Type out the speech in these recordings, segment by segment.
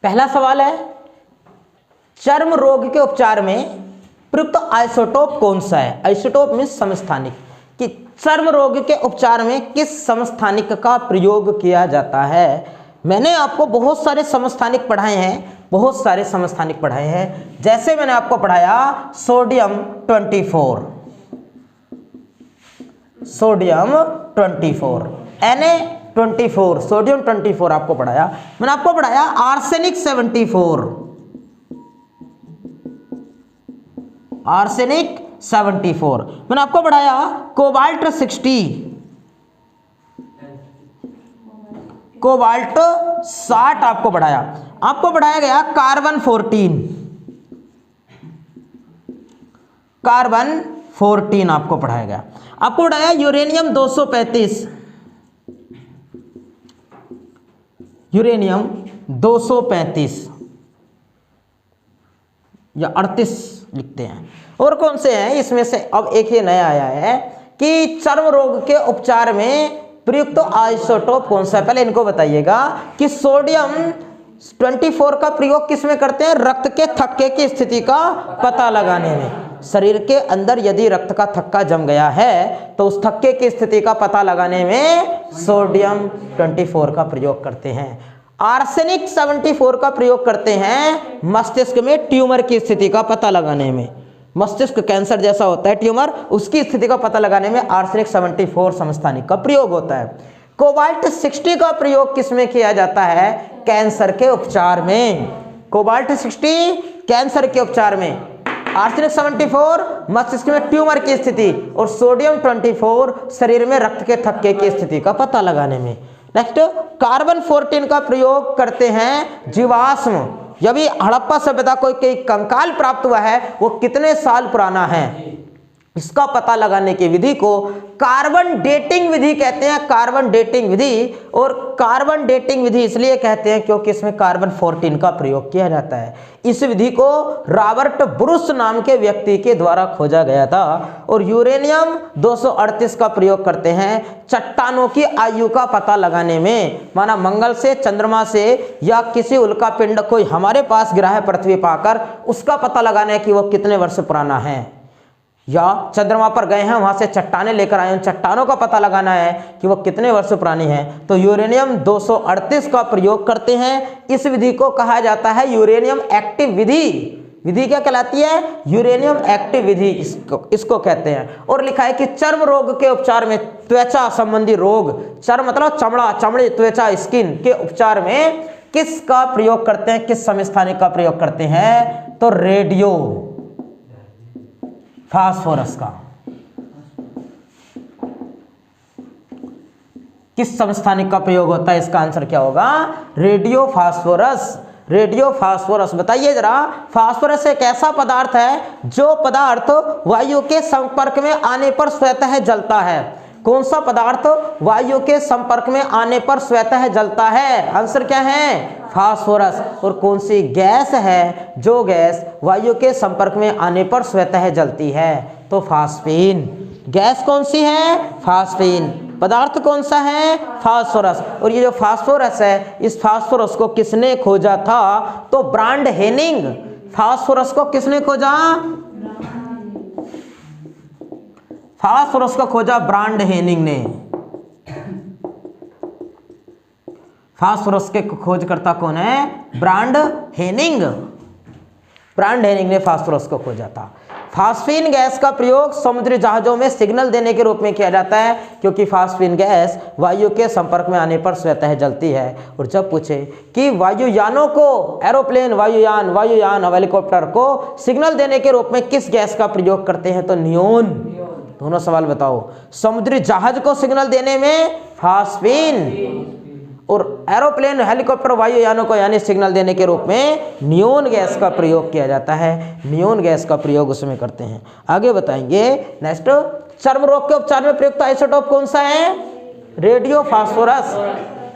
पहला सवाल है, चर्म रोग के उपचार में प्रयुक्त आइसोटोप कौन सा है? आइसोटोप मीन्स समस्थानिक, कि चर्म रोग के उपचार में किस समस्थानिक का प्रयोग किया जाता है? मैंने आपको बहुत सारे समस्थानिक पढ़ाए हैं, बहुत सारे समस्थानिक पढ़ाए हैं। जैसे मैंने आपको पढ़ाया सोडियम 24, सोडियम 24, Na24, सोडियम 24 आपको पढ़ाया। मैंने आपको पढ़ाया आर्सेनिक 74, आर्सेनिक 74। मैंने आपको पढ़ाया कोबाल्ट 60, कोबाल्ट 60 आपको पढ़ाया। आपको पढ़ाया गया कार्बन 14, कार्बन 14 आपको पढ़ाया गया। आपको पढ़ाया यूरेनियम 235, यूरेनियम 235 या 38 लिखते हैं। और कौन से हैं इसमें से? अब एक ये नया आया है कि चर्म रोग के उपचार में प्रयुक्त आइसोटोप कौन सा है? पहले इनको बताइएगा कि सोडियम 24 का प्रयोग किस में करते हैं? रक्त के थक्के की स्थिति का पता लगाने में। शरीर के अंदर यदि रक्त का थक्का जम गया है तो उस थक्के की स्थिति का पता लगाने में सोडियम 24 का प्रयोग करते हैं। आर्सेनिक 74 का प्रयोग करते हैं मस्तिष्क में ट्यूमर की स्थिति का पता लगाने में। मस्तिष्क कैंसर जैसा होता है ट्यूमर, उसकी स्थिति का पता लगाने में आर्सेनिक 74 समस्थानिक का प्रयोग होता है। कोबाल्ट 60 का प्रयोग किस में किया जाता है? कैंसर के उपचार में। कोबाल्ट 60 कैंसर के उपचार में, आर्सेनिक 74 मस्तिष्क में ट्यूमर की स्थिति, और सोडियम 24 शरीर में रक्त के थक्के की स्थिति का पता लगाने में। नेक्स्ट, कार्बन 14 का प्रयोग करते हैं जीवाश्म। जब भी हड़प्पा सभ्यता को कोई कंकाल प्राप्त हुआ है वो कितने साल पुराना है, इसका पता लगाने की विधि को कार्बन डेटिंग विधि कहते हैं। कार्बन डेटिंग विधि, और कार्बन डेटिंग विधि इसलिए कहते हैं क्योंकि इसमें कार्बन 14 का प्रयोग किया जाता है। इस विधि को रॉबर्ट ब्रूस नाम के व्यक्ति के द्वारा खोजा गया था। और यूरेनियम 238 का प्रयोग करते हैं चट्टानों की आयु का पता लगाने में। माना मंगल से, चंद्रमा से या किसी उल्का पिंड कोई हमारे पास गिरा है पृथ्वी पाकर, उसका पता लगाना है कि वो कितने वर्ष पुराना है। या चंद्रमा पर गए हैं, वहां से चट्टानें लेकर आए हैं, चट्टानों का पता लगाना है कि वो कितने वर्ष पुरानी है, तो यूरेनियम 238 का प्रयोग करते हैं। इस विधि को कहा जाता है यूरेनियम एक्टिव विधि। विधि क्या कहलाती है? यूरेनियम एक्टिव विधि इसको कहते हैं। और लिखा है कि चर्म रोग के उपचार में, त्वचा संबंधी रोग, चर्म मतलब चमड़ा, चमड़ी, त्वचा, स्किन के उपचार में किसका प्रयोग करते हैं? किस समस्थानिक का प्रयोग करते हैं? तो रेडियो फास्फोरस का। किस समस्थानिक का प्रयोग होता है? इसका आंसर क्या होगा? Radio phosphorus. Radio phosphorus. बताइए जरा, फास्फोरस एक ऐसा पदार्थ है जो पदार्थ वायु के संपर्क में आने पर स्वतः जलता है। कौन सा पदार्थ वायु के संपर्क में आने पर स्वतः जलता है? आंसर क्या है? फास्फोरस। और कौन सी गैस है जो गैस वायु के संपर्क में आने पर स्वतः जलती है? तो फास्फीन। गैस कौन सी है? फास्फीन। पदार्थ कौन सा है? फास्फोरस। और ये जो फास्फोरस है, इस फास्फोरस को किसने खोजा था? तो ब्रांड हेनिंग। फास्फोरस को किसने खोजा? फास्फोरस को खोजा ब्रांड हेनिंग ने। फास्फोरस के खोजकर्ता कौन है? Brand Hanning. ब्रांड हेनिंग ने फास्फोरस को खोजा था। फास्फीन गैस का प्रयोग समुद्री जहाजों में सिग्नल देने के रूप में किया जाता है, क्योंकि फास्फीन गैस वायु के संपर्क में आने पर स्वतः जलती है। और जब पूछे कि वायुयानों को, एरोप्लेन, वायुयान, हेलीकॉप्टर को सिग्नल देने के रूप में किस गैस का प्रयोग करते हैं? तो नियोन। दोनों सवाल बताओ। समुद्री जहाज को सिग्नल देने में फास्फीन, और एरोप्लेन, हेलीकॉप्टर, वायुयानों को यानी सिग्नल देने के रूप में नियोन गैस का प्रयोग किया जाता है। नियोन गैस का प्रयोग उसमें करते हैं। आगे बताएंगे। नेक्स्ट, चर्म रोग के उपचार में प्रयुक्त आइसोटोप कौन सा है? Radio phosphorus.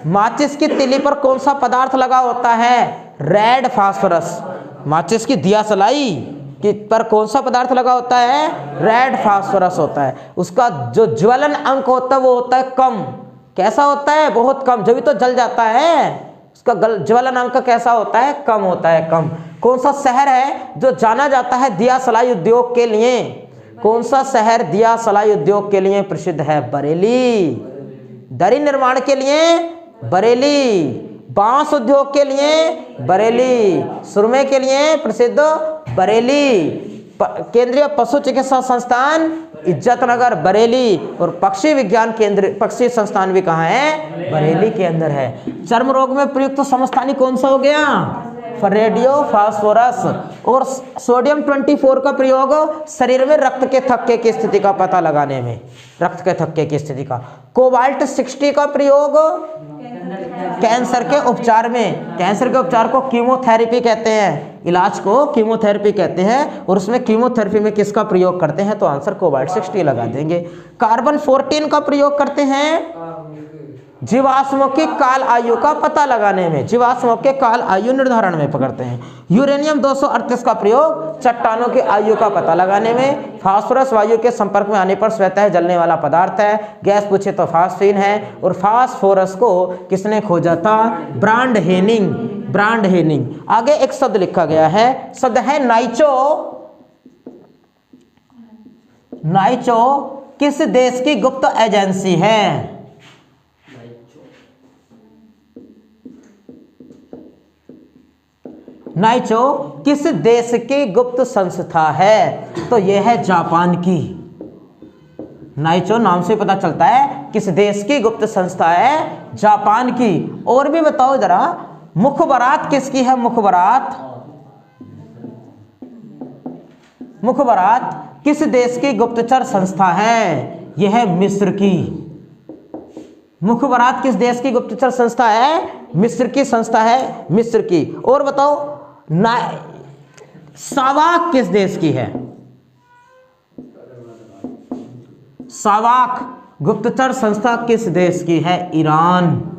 माचिस की तीली पर कौन सा पदार्थ लगा होता है? Red phosphorus. माचिस की दिया सलाई कि पर कौन सा पदार्थ लगा होता है? रेड फास्फोरस होता है। उसका जो ज्वलन अंक होता है वो होता है कम। कैसा होता है? बहुत कम, जब भी तो जल जाता है। उसका ज्वलनांक कैसा होता है? कम होता है, कम। कौन सा शहर है जो जाना जाता है दिया सलाई उद्योग के लिए? कौन सा शहर दिया सलाई उद्योग के लिए प्रसिद्ध है? बरेली। दरी निर्माण के लिए बरेली, बांस उद्योग के लिए बरेली, सुरमे के लिए प्रसिद्ध बरेली, केंद्रीय पशु चिकित्सा संस्थान इज्जतनगर बरेली, और पक्षी विज्ञान केंद्र पक्षी संस्थान भी कहाँ है? बरेली के अंदर है। चर्म रोग में प्रयुक्त समस्थानी कौन सा हो गया? Radio phosphorus. और सोडियम 24 का प्रयोग शरीर में रक्त के थक्के की स्थिति का पता लगाने में, रक्त के थक्के की स्थिति का। कोबाल्ट 60 का प्रयोग कैंसर के उपचार में, कैंसर के उपचार को कीमोथेरेपी कहते हैं, इलाज को कीमोथेरेपी कहते हैं, और उसमें कीमोथेरेपी में किसका प्रयोग करते हैं? तो आंसर कोबाल्ट 60 लगा देंगे। कार्बन 14 का प्रयोग करते हैं जीवाश्मों की काल आयु का पता लगाने में, जीवाश्मों के काल आयु निर्धारण में पकड़ते हैं। यूरेनियम 238 का प्रयोग चट्टानों की आयु का पता लगाने में। फास्फोरस वायु के संपर्क में आने पर स्वतः जलने वाला पदार्थ है, गैस पूछे तो फास्फीन है। और फास्फोरस को किसने खोजा था? Brand Hanning, brand Hanning. आगे एक शब्द लिखा गया है, शब्द है नाइचो। नाइचो किस देश की गुप्त एजेंसी है? नाइचो किस देश की गुप्त संस्था है? तो यह है जापान की। नाइचो नाम से पता चलता है किस देश की गुप्त संस्था है? जापान की। और भी बताओ जरा, मुखबरात किसकी है? मुखबरात, मुखबरात किस देश की गुप्तचर संस्था है? यह है मिस्र की। मुखबरात किस देश की गुप्तचर संस्था है? मिस्र की संस्था है, मिस्र की। और बताओ, सावाक किस देश की है? सावाक गुप्तचर संस्था किस देश की है? ईरान।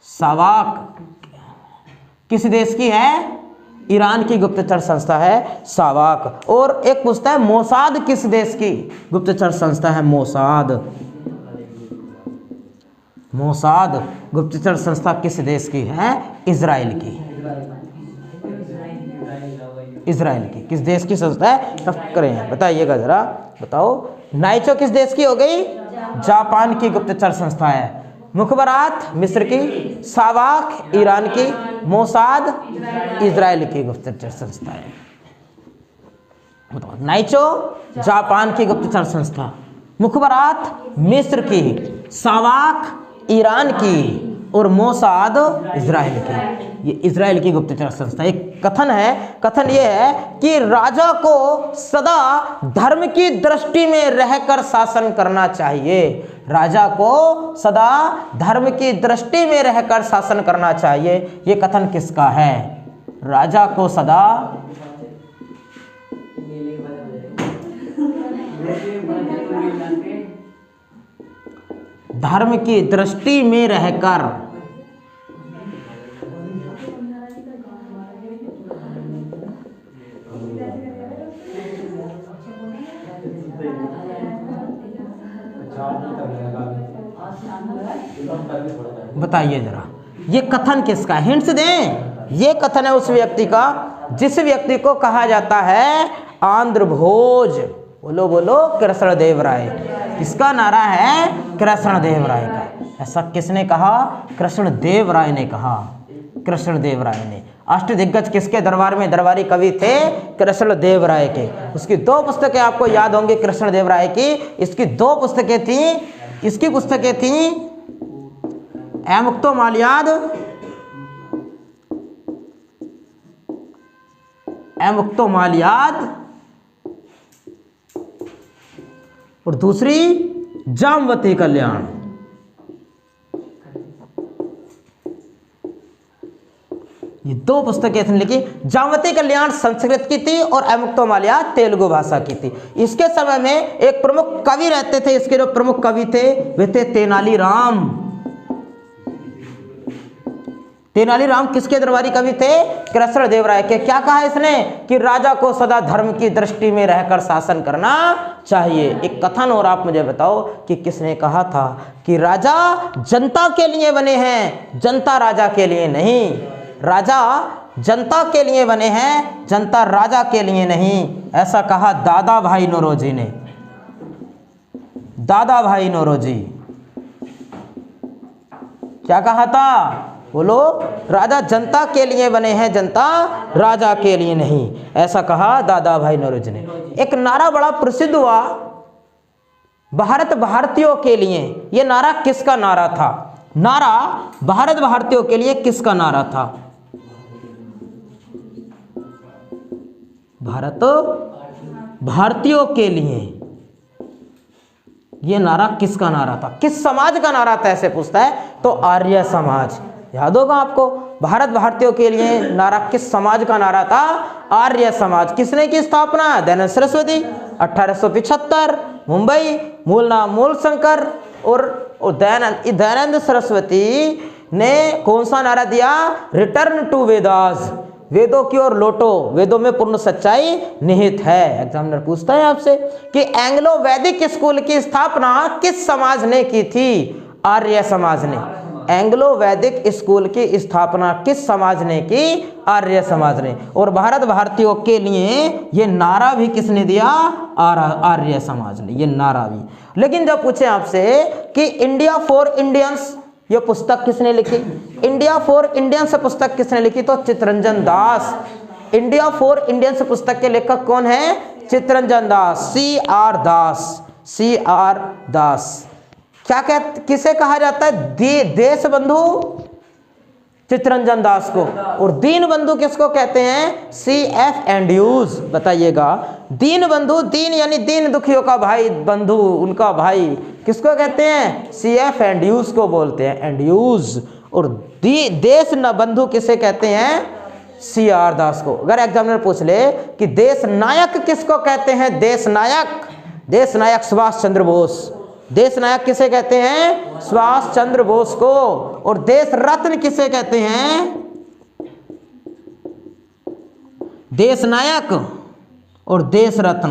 सावाक किस देश की है? ईरान की गुप्तचर संस्था है सावाक। और एक पूछता है, मोसाद किस देश की गुप्तचर संस्था है? मोसाद। मोसाद गुप्तचर संस्था किस देश की है? इजराइल की। इजराइल की। किस देश की संस्था है? तब करें, बताइएगा जरा, बताओ। नाइचो किस देश की हो गई? जापान की गुप्तचर संस्था है। मुखबरात मिस्र की, सावाक ईरान की, मोसाद इजराइल की गुप्तचर संस्था है। बताओ, नाइचो जापान की गुप्तचर संस्था, मुखबरात मिस्र की, सावाक ईरान की, और मोसाद इजराइल की। ये इजराइल की गुप्तचर संस्था। एक कथन है, कथन ये है कि राजा को सदा धर्म की दृष्टि में रहकर शासन करना चाहिए। राजा को सदा धर्म की दृष्टि में रहकर शासन करना चाहिए। ये कथन किसका है? राजा को सदा धर्म की दृष्टि में रहकर बताइए जरा, ये कथन किसका? हिंट्स दें। ये कथन है उस व्यक्ति का जिस व्यक्ति को कहा जाता है आंध्र भोज। बोलो बोलो, कृष्णदेव राय। किसका नारा है? कृष्णदेव राय का। ऐसा किसने कहा? कृष्णदेव राय ने कहा। कृष्णदेव राय ने। अष्टदिग्गज किसके दरबार में दरबारी कवि थे? कृष्णदेव राय के। उसकी दो पुस्तकें आपको याद होंगी कृष्णदेव राय की। इसकी दो पुस्तकें थी। इसकी पुस्तकें थी अमुक्तमाल्याद, अमुक्तमाल्याद, और दूसरी जामवती कल्याण। ये दो पुस्तकें इसने लिखी। जामवती कल्याण संस्कृत की थी और अमुक्तमाल्याद तेलुगु भाषा की थी। इसके समय में एक प्रमुख कवि रहते थे। इसके जो प्रमुख कवि थे वे थे तेनालीराम। तेनालीराम किसके दरबारी कवि थे? कृष्णदेवराय के। क्या कहा इसने? कि राजा को सदा धर्म की दृष्टि में रहकर शासन करना चाहिए। एक कथन और आप मुझे बताओ कि किसने कहा था कि राजा जनता के लिए बने हैं, जनता राजा के लिए नहीं। राजा जनता के लिए बने हैं, जनता राजा के लिए नहीं। ऐसा कहा दादा भाई नौरोजी ने। दादा भाई नौरोजी क्या कहा था? बोलो, राजा जनता के लिए बने हैं, जनता राजा के लिए नहीं। ऐसा कहा दादा भाई नौरोजी ने। एक नारा बड़ा प्रसिद्ध हुआ, भारत भारतीयों के लिए। यह नारा किसका नारा था? नारा भारत भारतीयों के लिए किसका नारा था? भारत भारतीयों के लिए यह नारा किसका नारा था? किस समाज का नारा था ऐसे पूछता है तो आर्य समाज। याद होगा आपको, भारत भारतीयों के लिए नारा किस समाज का नारा था? आर्य समाज। किसने की स्थापना? दयानंद सरस्वती, 1875, मुंबई। मूल नाम मूलशंकर। और दयानंद सरस्वती ने कौन सा नारा दिया? रिटर्न टू वेदास, वेदों की ओर लौटो, वेदों में पूर्ण सच्चाई निहित है। एग्जामिनर पूछता है आपसे कि एंग्लो वैदिक स्कूल की स्थापना किस समाज ने की थी? आर्य समाज ने। एंग्लो वैदिक स्कूल की स्थापना किस समाज ने की? आर्य समाज ने। और भारत भारतीयों के लिए ये नारा भी किसने दिया? आर्य समाज ने, ये नारा भी। लेकिन जब पूछे आपसे कि इंडिया फॉर इंडियंस ये पुस्तक किसने लिखी? इंडिया फॉर इंडियंस पुस्तक किसने लिखी? तो Chittaranjan Das. India for Indians पुस्तक के लेखक कौन है? चित्तरंजन दास, CR दास, CR दास। क्या किसे कहा जाता है? देश बंधु चित्तरंजन दास को। और दीन बंधु किसको कहते हैं? CF Andrews. बताइएगा, दीन बंधु, दीन यानी दीन दुखियों का भाई, बंधु उनका भाई, किसको कहते हैं? CF एंड्यूज को बोलते हैं, एंड्यूज। और देश न बंधु किसे कहते हैं? CR दास को। अगर एग्जामिनर पूछ ले कि देश नायक किसको कहते हैं? देश नायक, देश नायक सुभाष चंद्र बोस। देश नायक किसे कहते हैं? सुभाष चंद्र बोस को। और देश रत्न किसे कहते हैं? देश नायक और देश रत्न,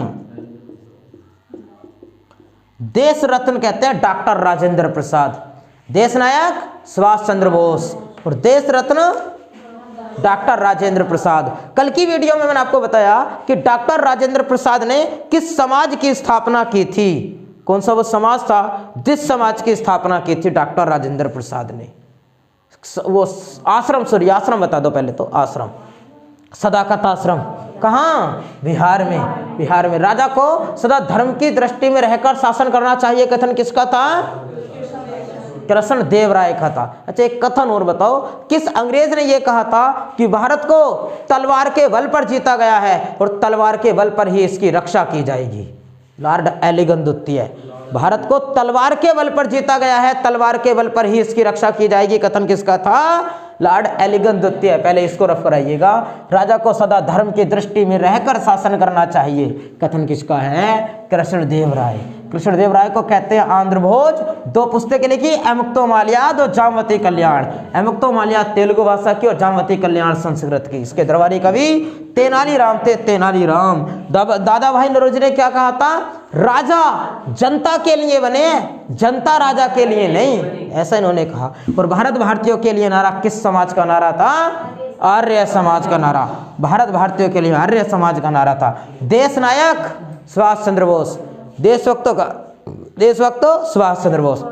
देश रत्न कहते हैं डॉक्टर राजेंद्र प्रसाद। देश नायक सुभाष चंद्र बोस और देश रत्न डॉक्टर राजेंद्र प्रसाद। कल की वीडियो में मैंने आपको बताया कि डॉक्टर राजेंद्र प्रसाद ने किस समाज की स्थापना की थी? कौन सा वो समाज था? जिस समाज की स्थापना की थी डॉक्टर राजेंद्र प्रसाद ने? वो आश्रम, सॉरी आश्रम बता दो पहले तो। आश्रम, सदाकत आश्रम। कहाँ? बिहार में। बिहार में। राजा को सदा धर्म की दृष्टि में रहकर शासन करना चाहिए, कथन किसका था? कृष्णदेवराय का था। अच्छा, एक कथन और बताओ, किस अंग्रेज ने यह कहा था कि भारत को तलवार के बल पर जीता गया है और तलवार के बल पर ही इसकी रक्षा की जाएगी? लॉर्ड एलिगन द्वितीय। भारत को तलवार के बल पर जीता गया है, तलवार के बल पर ही इसकी रक्षा की जाएगी, कथन किसका था? लॉर्ड एलिगन द्वितीय। पहले इसको रफ कराइएगा। राजा को सदा धर्म की दृष्टि में रहकर शासन करना चाहिए, कथन किसका है? कृष्णदेवराय। कृष्णदेवराय को कहते हैं आंध्र भोज। दो पुस्तकें लिखी, अमुक्तमाल्या और जामवती कल्याण। अमुक्तमाल्या तेलुगु भाषा की और जामवती कल्याण संस्कृत की। इसके दरबारी कवि तेनालीराम थे, तेनालीराम। दादा भाई नौरोजी ने क्या कहा था? राजा जनता के लिए बने, जनता राजा के लिए नहीं, ऐसा इन्होंने कहा। और भारत भारतीयों के लिए नारा किस समाज का नारा था? आर्य समाज का नारा। भारत भारतीयों के लिए आर्य समाज का नारा था। देश नायक सुभाष चंद्र बोस, देशभक्त सुभाष चंद्र बोस।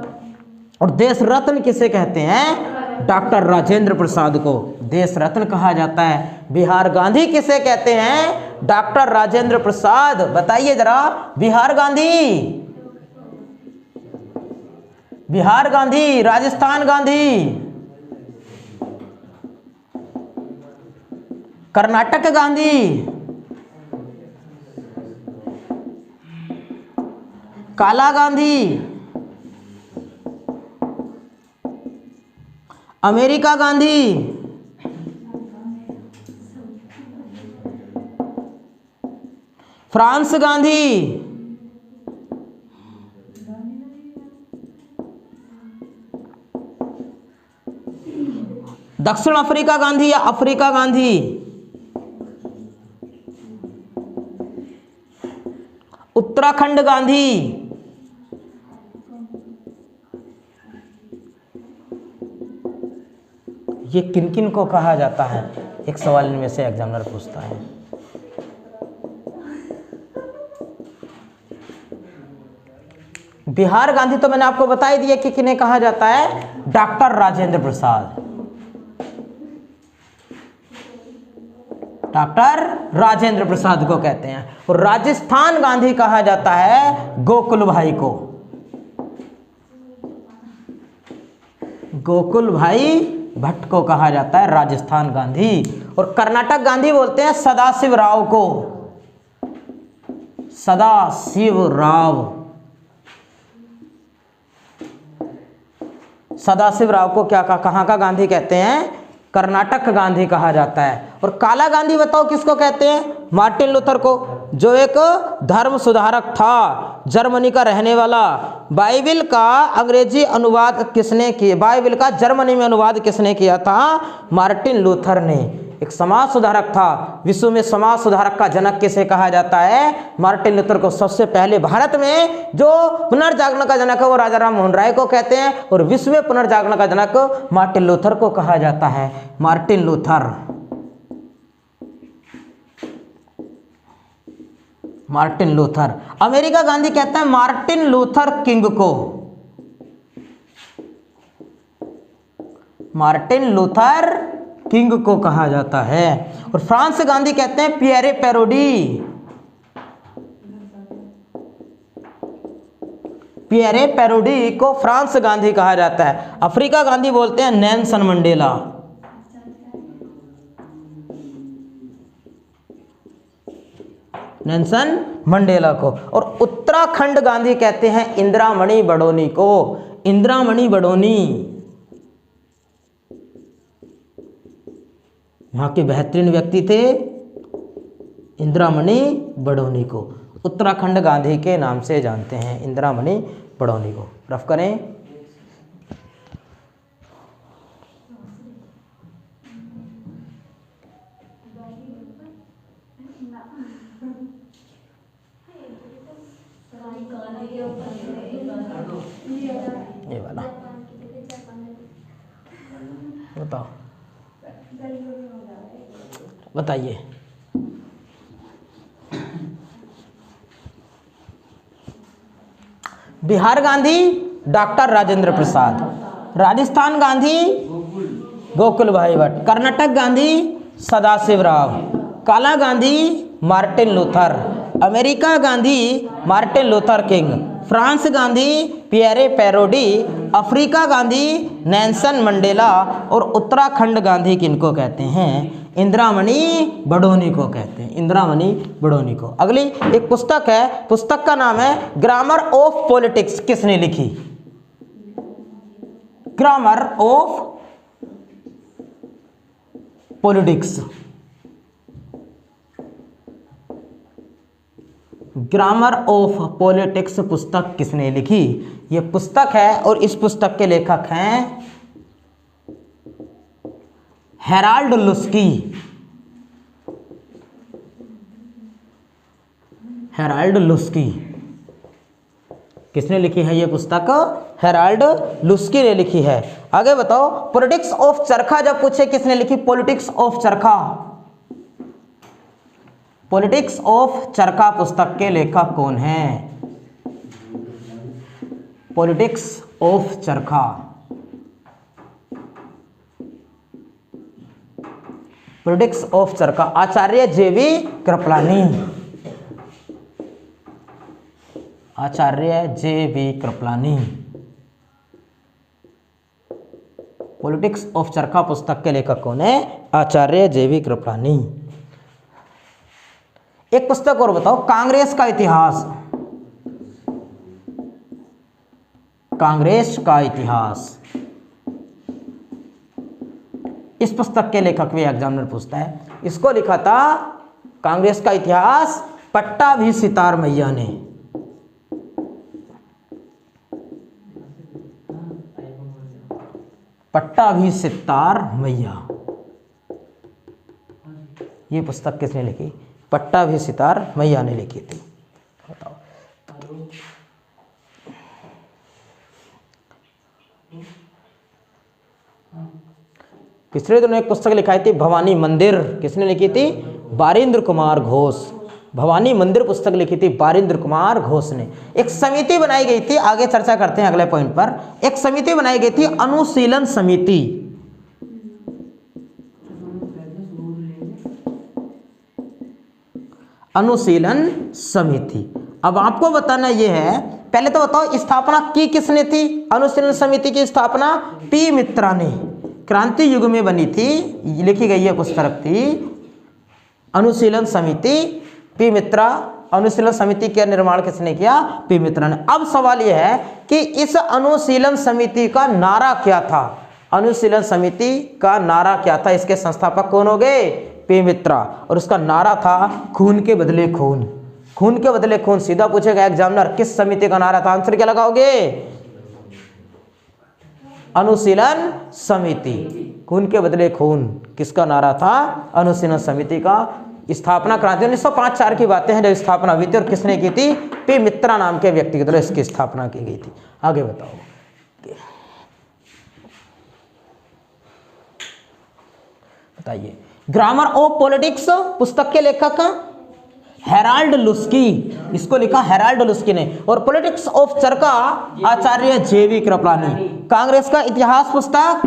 और देश रत्न किसे कहते हैं? डॉक्टर राजेंद्र प्रसाद को देश रत्न कहा जाता है। बिहार गांधी किसे कहते हैं? डॉक्टर राजेंद्र प्रसाद। बताइए जरा, बिहार गांधी, बिहार गांधी, राजस्थान गांधी, कर्नाटक गांधी, काला गांधी, अमेरिका गांधी, फ्रांस गांधी, दक्षिण अफ्रीका गांधी या अफ्रीका गांधी? उत्तराखंड गांधी? ये किन किन को कहा जाता है? एक सवाल इनमें से एग्जामिनर पूछता है। बिहार गांधी तो मैंने आपको बता ही दिया कि किन्हें कहा जाता है, डॉक्टर राजेंद्र प्रसाद। डॉक्टर राजेंद्र प्रसाद को कहते हैं। और राजस्थान गांधी कहा जाता है गोकुल भाई को। गोकुल भाई भट्ट को कहा जाता है राजस्थान गांधी। और कर्नाटक गांधी बोलते हैं सदाशिव राव को। सदाशिव राव, सदाशिव राव को क्या कहाँ का गांधी कहते हैं? कर्नाटक गांधी कहा जाता है। और काला गांधी बताओ किसको कहते हैं? मार्टिन लूथर को, जो एक धर्म सुधारक था, जर्मनी का रहने वाला। बाइबिल का अंग्रेजी अनुवाद किसने किया? बाइबिल का जर्मनी में अनुवाद किसने किया था? मार्टिन लूथर ने। एक समाज सुधारक था। विश्व में समाज सुधारक का जनक किसे कहा जाता है? मार्टिन लूथर को। सबसे पहले भारत में जो पुनर्जागरण का जनक है वो राजा राम मोहन राय को कहते हैं। और विश्व में पुनर्जागरण का जनक मार्टिन लूथर को कहा जाता है। Martin Luther, Martin Luther. America Gandhi कहते हैं मार्टिन लूथर किंग को। मार्टिन लूथर किंग को कहा जाता है। और फ्रांस गांधी कहते हैं पियरे पेरोडी। पियरे पेरोडी को फ्रांस गांधी कहा जाता है। अफ्रीका गांधी बोलते हैं नेल्सन मंडेला। नेल्सन मंडेला को। और उत्तराखंड गांधी कहते हैं इंदिरामणि बडोनी को। इंदिरामणि बडोनी वहां के बेहतरीन व्यक्ति थे, इंदिरामणि बडोनी को उत्तराखंड गांधी के नाम से जानते हैं, इंदिरामणि बडोनी को। रफ करें। ये वाला बताओ, बताइए। बिहार गांधी डॉक्टर राजेंद्र प्रसाद, राजस्थान गांधी गोकुल भाई भट्ट, कर्नाटक गांधी सदाशिव राव, काला Gandhi Martin Luther, America Gandhi Martin Luther king, France Gandhi Pierre parody, Africa Gandhi Nelson Mandela और उत्तराखंड गांधी किनको कहते हैं? इंदिरामणि बडोनी को कहते हैं, इंदिरामणि बडोनी को। अगली एक पुस्तक है, पुस्तक का नाम है ग्रामर ऑफ पॉलिटिक्स। किसने लिखी? Grammar of politics. Grammar of politics पुस्तक किसने लिखी? ये पुस्तक है और इस पुस्तक के लेखक हैं हेराल्ड लुस्की। हेराल्ड लुस्की किसने लिखी है ये पुस्तक? हेराल्ड लुस्की ने लिखी है। आगे बताओ, पॉलिटिक्स ऑफ चरखा जब पूछे किसने लिखी? पॉलिटिक्स ऑफ चरखा। पॉलिटिक्स ऑफ चरखा पुस्तक के लेखक कौन हैं? पॉलिटिक्स ऑफ चरखा, पॉलिटिक्स ऑफ चरखा आचार्य जेवी कृपलानी, आचार्य जेवी कृपलानी। पॉलिटिक्स ऑफ चरखा पुस्तक के लेखक कौन है? आचार्य जेवी कृपलानी। एक पुस्तक और बताओ, कांग्रेस का इतिहास। कांग्रेस का इतिहास, इस पुस्तक के लेखक भी एग्जामिनर पूछता है। इसको लिखा था कांग्रेस का इतिहास पट्टाभी सितार मैया ने। पट्टाभिसितार मैया। ये पुस्तक किसने लिखी? पट्टाभिसितार मैया ने लिखी थी। बताओ। पिछले दिनों एक पुस्तक लिखाई थी भवानी मंदिर, किसने लिखी थी? बारिंद्र कुमार घोष। भवानी मंदिर पुस्तक लिखी थी बारिंद्र कुमार घोष ने। एक समिति बनाई गई थी, आगे चर्चा करते हैं अगले पॉइंट पर। एक समिति बनाई गई थी अनुशीलन समिति। अनुशीलन समिति। अब आपको बताना यह है, पहले तो बताओ स्थापना की किसने थी? अनुशीलन समिति की स्थापना पी मित्रा ने क्रांति युग में बनी थी, लिखी गई है पुस्तक थी अनुशीलन समिति पी मित्रा। अनुशीलन समिति का निर्माण किसने किया? पी मित्रा ने। अब सवाल यह है कि इस अनुशीलन समिति का नारा क्या था? अनुशीलन समिति का नारा क्या था? इसके संस्थापक कौन हो गए? पी मित्रा। और उसका नारा था खून के बदले खून। खून के बदले खून। सीधा पूछेगा एग्जामिनर किस समिति का नारा था? आंसर क्या लगाओगे? अनुशीलन समिति। खून के बदले खून किसका नारा था? अनुशीलन समिति का। स्थापना क्रांति 1905-4 की बातें हैं जब स्थापना हुई थी, और किसने की थी? पी मित्रा नाम के व्यक्ति के द्वारा इसकी स्थापना की गई थी। आगे बताओ, बताइए। ग्रामर ऑफ पॉलिटिक्स पुस्तक के लेखक हेराल्ड लुस्की, इसको लिखा हेराल्ड लुस्की ने। और पॉलिटिक्स ऑफ चरका आचार्य जेवी कृपलानी। कांग्रेस का इतिहास पुस्तक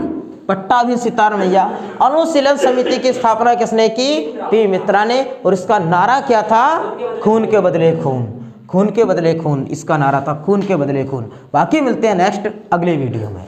पट्टाभिसितार मैया। अनुशीलन समिति की स्थापना किसने की? पी मित्रा ने। और इसका नारा क्या था? खून के बदले खून। खून के बदले खून इसका नारा था, खून के बदले खून। बाकी मिलते हैं नेक्स्ट अगले वीडियो में।